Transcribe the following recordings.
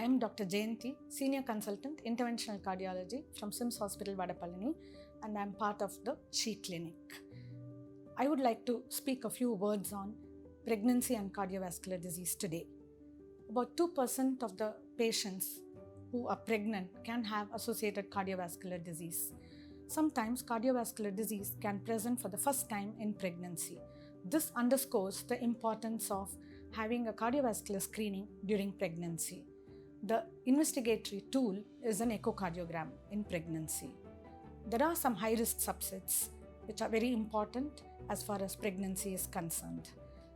I am Dr. Jayanti, Senior Consultant, Interventional Cardiology from SIMS Hospital, Vadapalani, and I am part of the SHE Clinic. I would like to speak a few words on pregnancy and cardiovascular disease today. About 2% of the patients who are pregnant can have associated cardiovascular disease. Sometimes cardiovascular disease can present for the first time in pregnancy. This underscores the importance of having a cardiovascular screening during pregnancy. The investigatory tool is an echocardiogram in pregnancy. There are some high-risk subsets which are very important as far as pregnancy is concerned.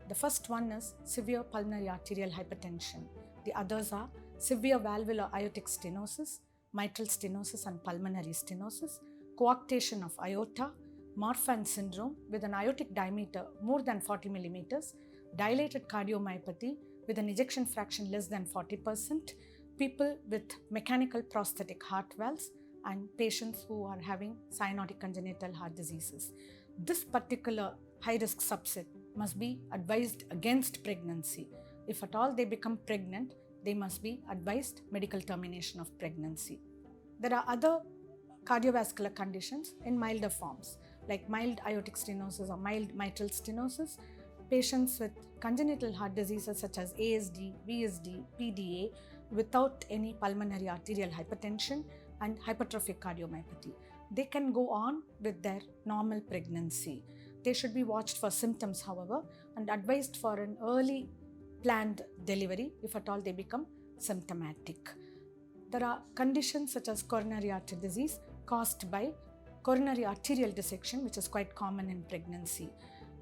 The first one is severe pulmonary arterial hypertension. The others are severe valvular aortic stenosis, mitral stenosis and pulmonary stenosis, coarctation of aorta, Marfan syndrome with an aortic diameter more than 40 millimeters, dilated cardiomyopathy with an ejection fraction less than 40%, people with mechanical prosthetic heart valves, and patients who are having cyanotic congenital heart diseases. This particular high-risk subset must be advised against pregnancy. If at all they become pregnant, they must be advised medical termination of pregnancy. There are other cardiovascular conditions in milder forms like mild aortic stenosis or mild mitral stenosis, patients with congenital heart diseases such as ASD, VSD, PDA without any pulmonary arterial hypertension and hypertrophic cardiomyopathy. They can go on with their normal pregnancy. They should be watched for symptoms, however, and advised for an early planned delivery if at all they become symptomatic. There are conditions such as coronary artery disease caused by coronary arterial dissection, which is quite common in pregnancy.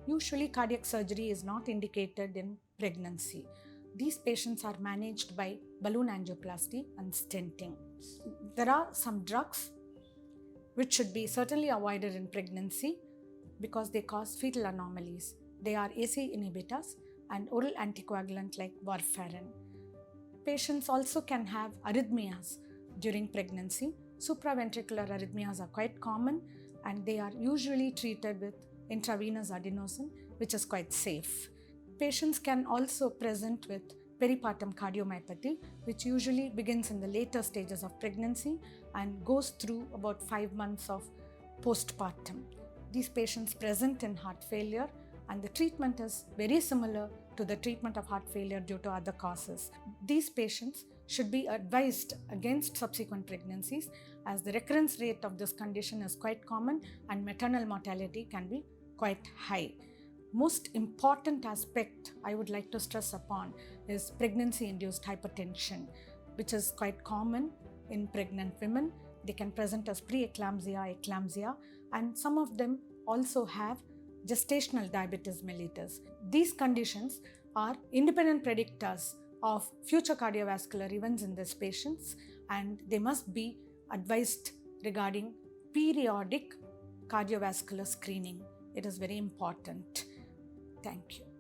Usually, cardiac surgery is not indicated in pregnancy. These patients are managed by balloon angioplasty and stenting. There are some drugs which should be certainly avoided in pregnancy because they cause fetal anomalies. They are ACE inhibitors and oral anticoagulant like warfarin. Patients also can have arrhythmias during pregnancy. Supraventricular arrhythmias are quite common and they are usually treated with intravenous adenosine, which is quite safe. Patients can also present with peripartum cardiomyopathy, which usually begins in the later stages of pregnancy and goes through about 5 months of postpartum. These patients present in heart failure and the treatment is very similar to the treatment of heart failure due to other causes. These patients should be advised against subsequent pregnancies as the recurrence rate of this condition is quite common and maternal mortality can be quite high. Most important aspect I would like to stress upon is pregnancy-induced hypertension, which is quite common in pregnant women. They can present as preeclampsia, eclampsia, and some of them also have gestational diabetes mellitus. These conditions are independent predictors of future cardiovascular events in these patients and they must be advised regarding periodic cardiovascular screening. It is very important. Thank you.